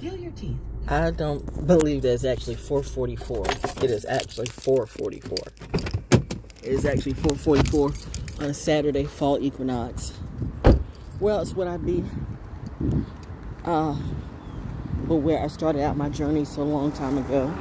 Feel your teeth. I don't believe that it's actually 4:44. It is actually 4:44. It is actually 4:44 on a Saturday fall equinox. Where else would I be? But where I started out my journey so long time ago.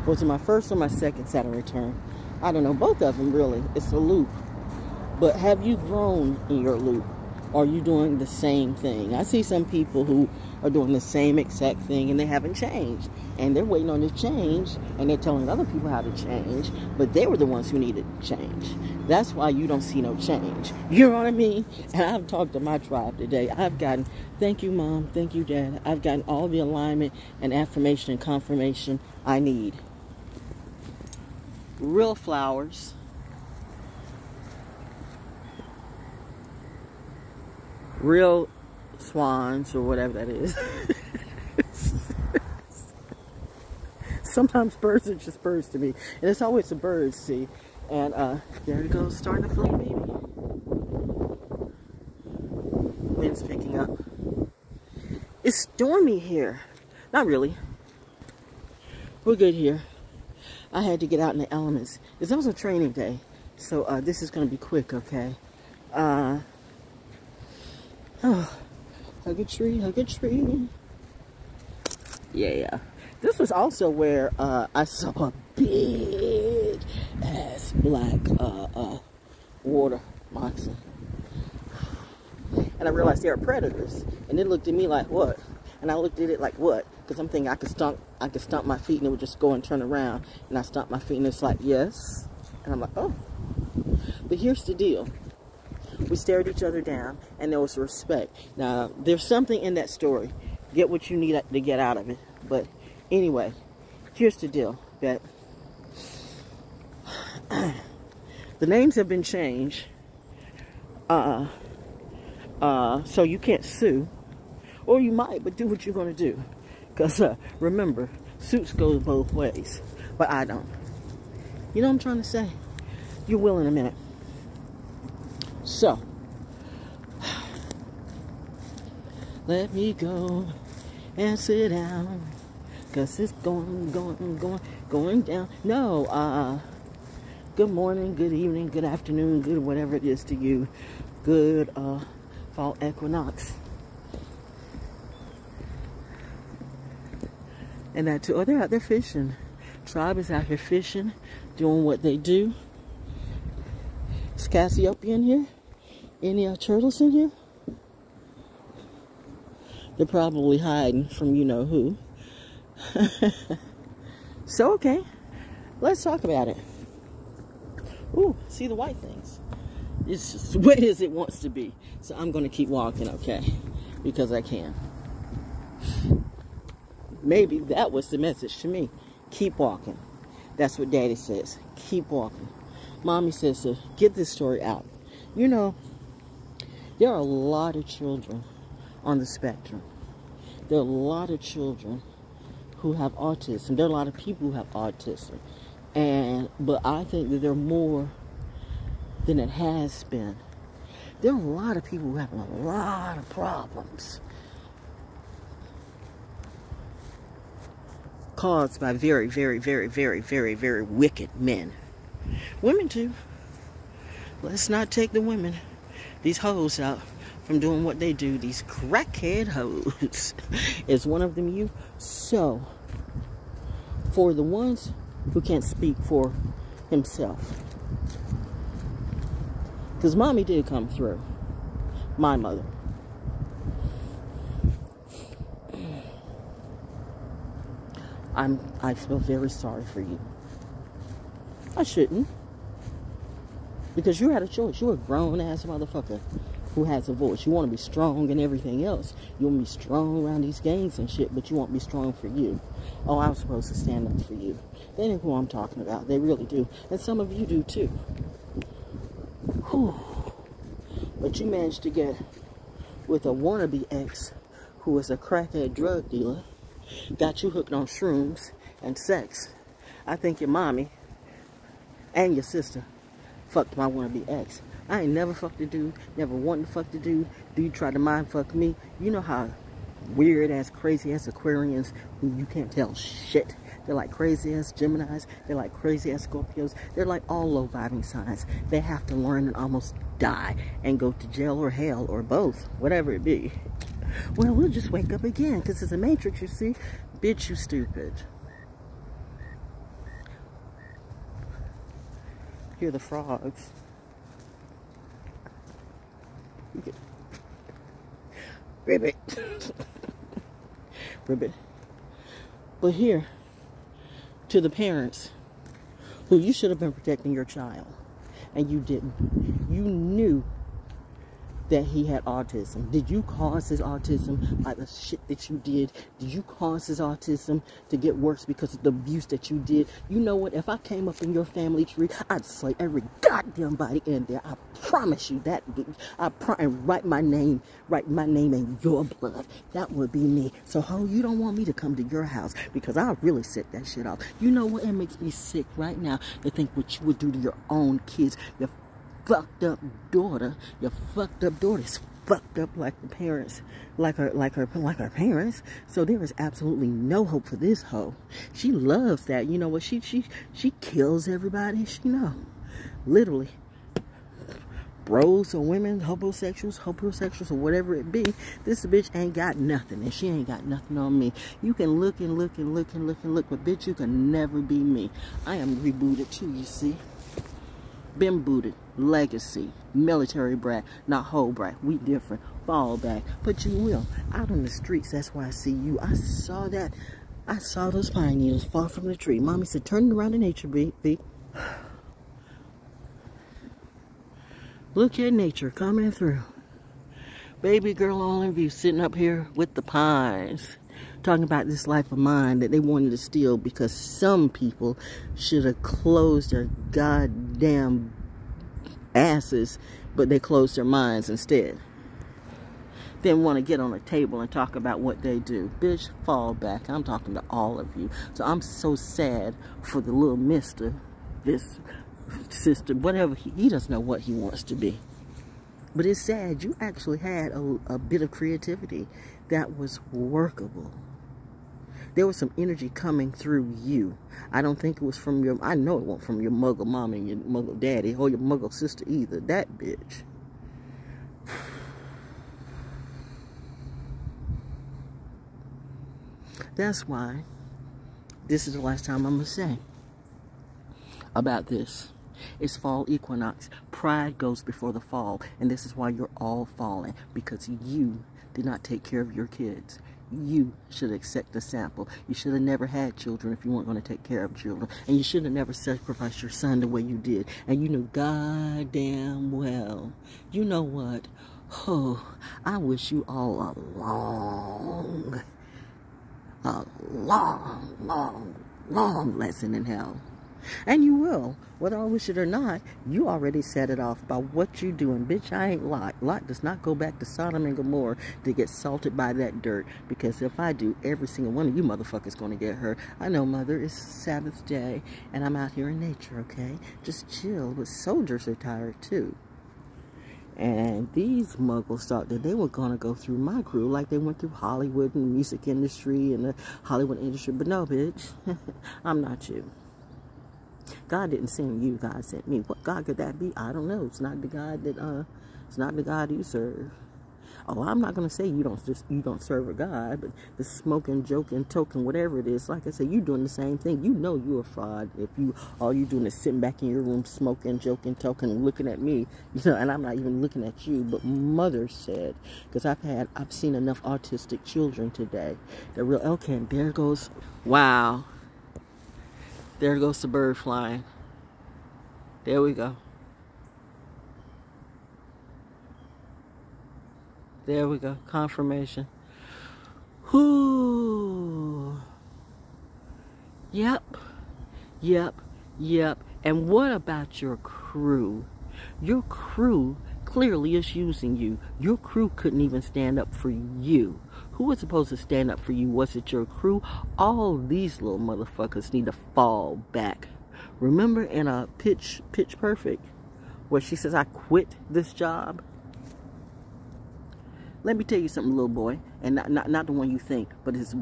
Was it my first or my second Saturn return? I don't know. Both of them, really. It's a loop. But have you grown in your loop? Are you doing the same thing? I see some people who are doing the same exact thing and they haven't changed. And they're waiting on to change and they're telling other people how to change. But they were the ones who needed change. That's why you don't see no change. You know what I mean? And I've talked to my tribe today. I've gotten, thank you, Mom. Thank you, Dad. I've gotten all the alignment and affirmation and confirmation I need. Real flowers. Real swans or whatever that is. Sometimes birds are just birds to me. And it's always a bird, see. And there it goes, starting to fly, baby. Wind's picking up. It's stormy here. Not really. We're good here. I had to get out in the elements. This was a training day. So this is going to be quick, okay? Oh, hug a tree, hug a tree. Yeah. This was also where I saw a big ass black water moccasin. And I realized they were predators. And it looked at me like, what? And I looked at it like, what? Because I'm thinking I could stomp my feet and it would just go and turn around. And I stomped my feet and it's like, yes. And I'm like, oh. But here's the deal. We stared each other down and there was respect. Now, there's something in that story. Get what you need to get out of it. But anyway, here's the deal. That the names have been changed. So you can't sue. Or you might, but do what you're going to do. Because remember, suits go both ways. But I don't. You know what I'm trying to say? You will in a minute. So, let me go and sit down. Because it's going down. No, good morning, good evening, good afternoon, good whatever it is to you. Good fall equinox. And that too. Oh, they're out there fishing. Tribe is out here fishing, doing what they do. Is Cassiopeia in here? Any turtles in here? They're probably hiding from you know who. So, okay. Let's talk about it. Ooh, see the white things. It's just wet as it wants to be. So I'm going to keep walking, okay? Because I can. Maybe that was the message to me. Keep walking. That's what Daddy says. Keep walking. Mommy says to get this story out. You know, there are a lot of children on the spectrum. There are a lot of children who have autism. There are a lot of people who have autism. But I think that there are more than it has been. There are a lot of people who have a lot of problems caused by very, very, very, very, very, very wicked men. Women too. Let's not take the women, these hoes, out from doing what they do. These crackhead hoes. Is one of them you? So, for the ones who can't speak for himself. Because Mommy did come through. My mother. I feel very sorry for you. I shouldn't. Because you had a choice. You're a grown-ass motherfucker who has a voice. You want to be strong and everything else. You want to be strong around these gangs and shit, but you won't be strong for you. Oh, I'm supposed to stand up for you. They know who I'm talking about. They really do. And some of you do, too. Whew. But you managed to get with a wannabe ex who was a crackhead drug dealer. Got you hooked on shrooms and sex. I think your mommy and your sister fucked my wannabe ex. I ain't never fucked a dude, never wanted to fuck the dude. Dude tried to mind fuck me. You know how weird ass, crazy ass Aquarians who you can't tell shit. They're like crazy ass Geminis. They're like crazy ass Scorpios. They're like all low vibing signs. They have to learn and almost die and go to jail or hell or both, whatever it be. Well, we'll just wake up again because it's a matrix, you see. Bitch, you stupid. Hear the frogs. Ribbit. Ribbit. But here, to the parents who you should have been protecting your child and you didn't. You knew that he had autism. Did you cause his autism by the shit that you did? Did you cause his autism to get worse because of the abuse that you did? You know what? If I came up in your family tree, I'd slay every goddamn body in there. I promise you that. And write my name in your blood. That would be me. So, ho, you don't want me to come to your house because I'll really set that shit off. You know what? It makes me sick right now to think what you would do to your own kids. Your fucked up daughter. Your fucked up daughter's fucked up like the parents, like her parents. So there is absolutely no hope for this hoe. She loves that. You know what? She kills everybody. She literally. Bros or women, homosexuals or whatever it be, this bitch ain't got nothing, and she ain't got nothing on me. You can look and look and look and look and look, but bitch, you can never be me. I am rebooted too, you see. Been booted, legacy, military brat, not whole brat. We different, fall back, but you will. Out on the streets, that's why I see you. I saw that. I saw those pine needles fall from the tree. Mommy said, turn around to nature, B. Look at nature coming through. Baby girl all in view, sitting up here with the pines. Talking about this life of mine that they wanted to steal because some people should have closed their goddamn asses, but they closed their minds instead. Didn't want to get on a table and talk about what they do. Bitch, fall back. I'm talking to all of you. So I'm so sad for the little mister, this sister, whatever, he doesn't know what he wants to be. But it's sad. You actually had a bit of creativity that was workable. There was some energy coming through you. I don't think it was from your, I know it wasn't from your muggle mom and your muggle daddy or your muggle sister either. That bitch. That's why this is the last time I'm going to say about this. It's fall equinox. Pride goes before the fall. And this is why you're all falling. Because you did not take care of your kids. You should accept the sample. You should have never had children if you weren't going to take care of children. And you should have never sacrificed your son the way you did. And you knew goddamn well. You know what? Oh, I wish you all a long lesson in hell. And you will. Whether I wish it or not, you already set it off by what you doing. Bitch, I ain't Lot. Lot does not go back to Sodom and Gomorrah to get salted by that dirt. Because if I do, every single one of you motherfuckers going to get hurt. I know, Mother, it's Sabbath day, and I'm out here in nature, okay? Just chill. But soldiers are tired, too. And these muggles thought that they were going to go through my crew like they went through Hollywood and the music industry and the Hollywood industry. But no, bitch. I'm not you. God didn't send you. God sent me. What God could that be? I don't know. It's not the God that it's not the God you serve. Oh, I'm not gonna say you don't serve a God, but the smoking, joking, token, whatever it is, like I said, you doing the same thing. You know you're a fraud if all you doing is sitting back in your room smoking, joking, token, and looking at me. And I'm not even looking at you. But Mother said, because I've seen enough autistic children today. They're real. Okay, and there goes. Wow. There goes the bird flying. There we go. There we go. Confirmation. Whoo. Yep. And what about your crew? Your crew clearly is using you. Your crew couldn't even stand up for you. Who was supposed to stand up for you? Was it your crew? All these little motherfuckers need to fall back. Remember in a Pitch Perfect where she says, I quit this job. Let me tell you something, little boy, and not the one you think, but his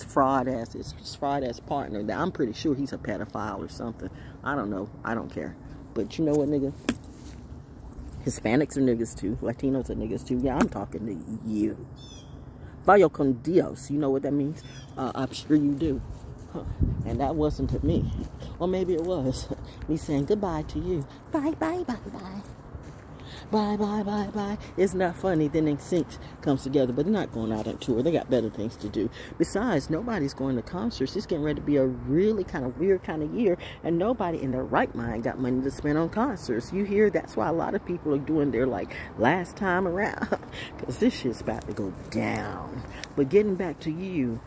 fraud ass partner. That I'm pretty sure he's a pedophile or something. I don't know. I don't care. But you know what, nigga? Hispanics are niggas too. Latinos are niggas too. Yeah, I'm talking to you. Vaya con Dios. You know what that means? I'm sure you do. Huh. And that wasn't to me. Or maybe it was. Me saying goodbye to you. Bye, bye, bye, bye. Bye, bye, bye, bye. Isn't that funny? Then NSYNC comes together, but they're not going out on tour. They got better things to do. Besides, nobody's going to concerts. It's getting ready to be a really kind of weird kind of year, and nobody in their right mind got money to spend on concerts. You hear? That's why a lot of people are doing their, like, last time around, because this shit's about to go down. But getting back to you,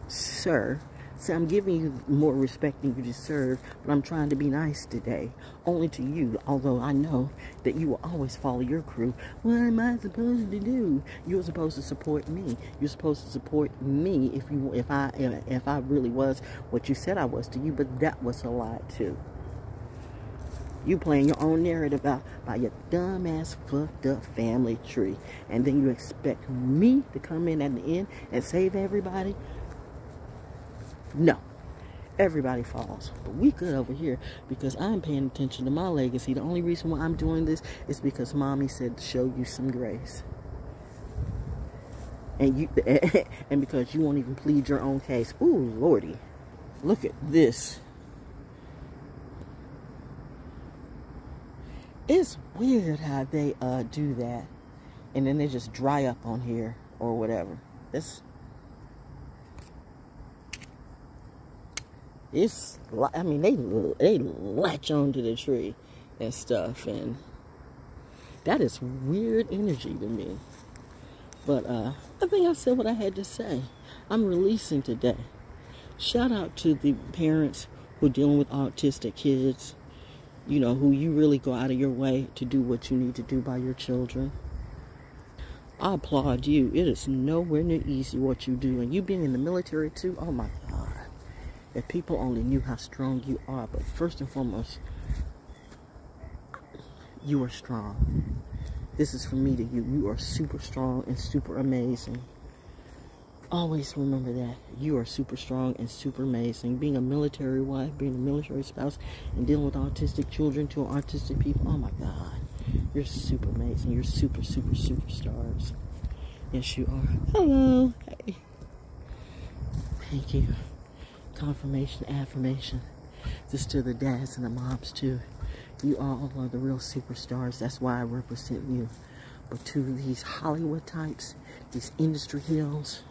sir. See, I'm giving you more respect than you deserve, but I'm trying to be nice today. Only to you, although I know that you will always follow your crew. What am I supposed to do? You're supposed to support me. You're supposed to support me if I really was what you said I was to you, but that was a lie too. You playing your own narrative by your dumbass fucked up family tree, and then you expect me to come in at the end and save everybody? No, everybody falls, but we good over here because I'm paying attention to my legacy. The only reason why I'm doing this is because mommy said to show you some grace, and because you won't even plead your own case. Ooh, lordy, look at this. It's weird how they do that, and then they just dry up on here or whatever. I mean, they latch onto the tree and stuff, and that is weird energy to me. But I think I said what I had to say. I'm releasing today. Shout out to the parents who are dealing with autistic kids, you know, who you really go out of your way to do what you need to do by your children. I applaud you. It is nowhere near easy what you do, and you being in the military too. Oh my God. If people only knew how strong you are. But first and foremost, you are strong. This is from me to you. You are super strong and super amazing. Always remember that. You are super strong and super amazing. Being a military wife, being a military spouse, and dealing with autistic children to autistic people. Oh my God. You're super amazing. You're super, super, superstars. Yes, you are. Hello. Hey. Thank you. Confirmation, affirmation. This to the dads and the moms too. You all are the real superstars. That's why I represent you. But to these Hollywood types, these industry hills,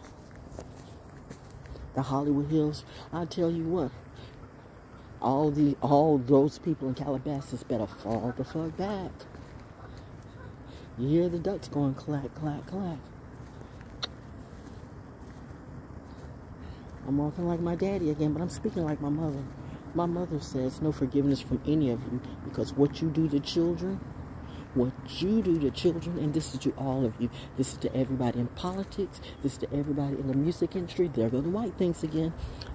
the Hollywood hills, I'll tell you what. All those people in Calabasas better fall the fuck back. You hear the ducks going clack, clack, clack. I'm walking like my daddy again, but I'm speaking like my mother. My mother says no forgiveness from any of you, because what you do to children, and this is to all of you, this is to everybody in politics, this is to everybody in the music industry. There go the white things again.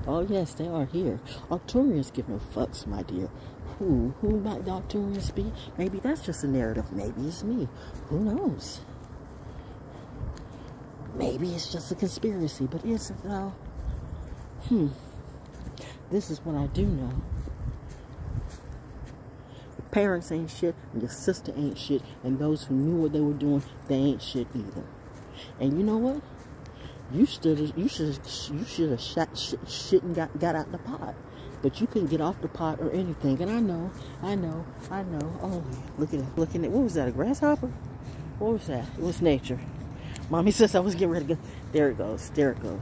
Oh yes, they are here. Autoimmune give no fucks, my dear. Who might the Autoimmune be? Maybe that's just a narrative. Maybe it's me. Who knows? Maybe it's just a conspiracy, but is it though? This is what I do know. Your parents ain't shit, and your sister ain't shit, and those who knew what they were doing, they ain't shit either. And you know what? You should have shit and got out the pot. But you couldn't get off the pot or anything. And I know. Oh, looking at what was that, a grasshopper? What was that? It was nature. Mommy says I was getting ready to go. There it goes.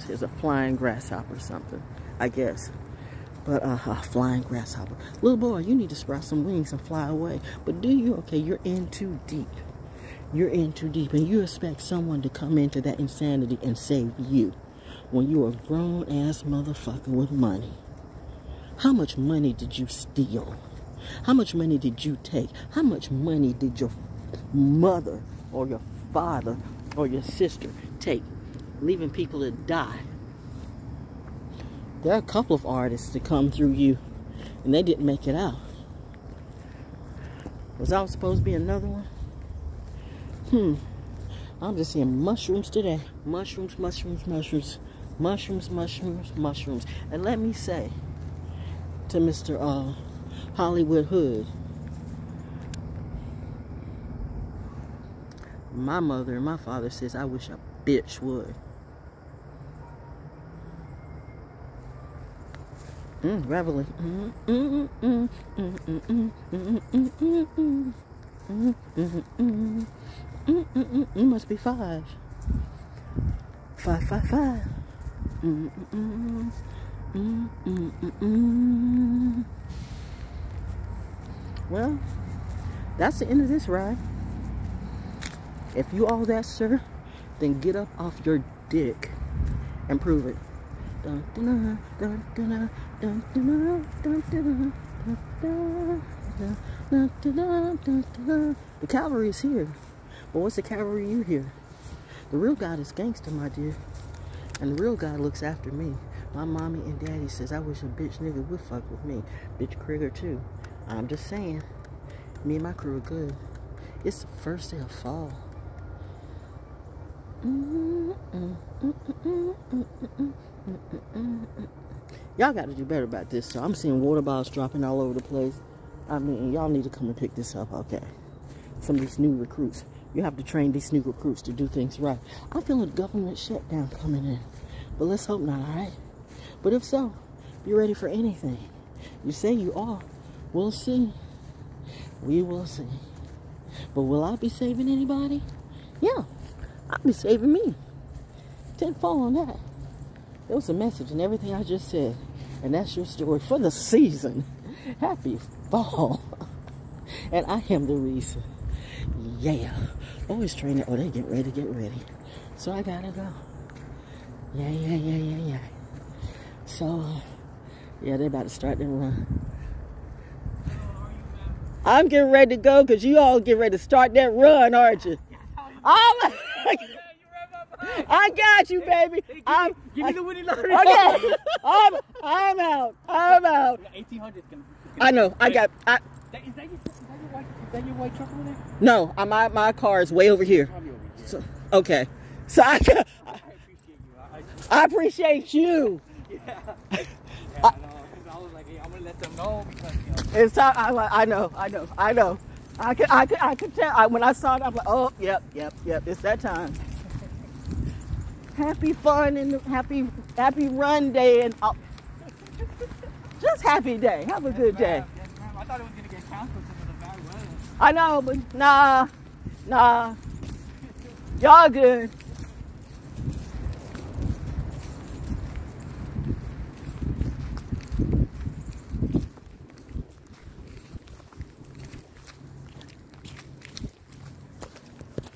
There's a flying grasshopper or something, I guess. But a flying grasshopper. Little boy, you need to sprout some wings and fly away. But do you? Okay, you're in too deep. You're in too deep. And you expect someone to come into that insanity and save you when you're a grown-ass motherfucker with money. How much money did you steal? How much money did you take? How much money did your mother or your father or your sister take, leaving people to die? There are a couple of artists that come through you, and they didn't make it out. Was I supposed to be another one? I'm just seeing mushrooms today. Mushrooms, mushrooms, mushrooms. Mushrooms, mushrooms, mushrooms. And let me say to Mr. Hollywood Hood, my mother and my father says I wish a bitch would. Reveille. It must be 5. 5, 5, 5. Well, that's the end of this ride. If you all that, sir, then get up off your dick and prove it. The cavalry is here. But what's the cavalry you hear? The real God is gangster, my dear. And the real God looks after me. My mommy and daddy says I wish a bitch nigga would fuck with me. Bitch Krieger too. I'm just saying. Me and my crew are good. It's the first day of fall. Y'all got to do better about this. So I'm seeing water bottles dropping all over the place. I mean, y'all need to come and pick this up, okay? Some of these new recruits. You have to train these new recruits to do things right. I feel a government shutdown coming in. But let's hope not, all right? But if so, be ready for anything. You say you are. We'll see. We will see. But will I be saving anybody? Yeah, I'll be saving me. 10-4 on that. There was a message in everything I just said. And that's your story for the season. Happy fall. And I am the reason. Yeah. Always training. Oh, they get ready, get ready. So I gotta go. Yeah. So, yeah, they about to start their run. I'm getting ready to go because you all get ready to start that run, aren't you? I got you, baby. Give me the Woody Loader. Okay. I'm out. 1800. I know. Is that your white truck over there? No, my car is way over here. So, okay. So I appreciate you. I appreciate you. Yeah. I was like, hey, I'm gonna let them know because it's time. I know. I could tell. When I saw it, I'm like, oh, yep. It's that time. Happy fun and happy run day and just happy day. Have a good day. Yes, ma'am. I thought it was gonna get canceled because of the bad weather. I know, but nah. Y'all good.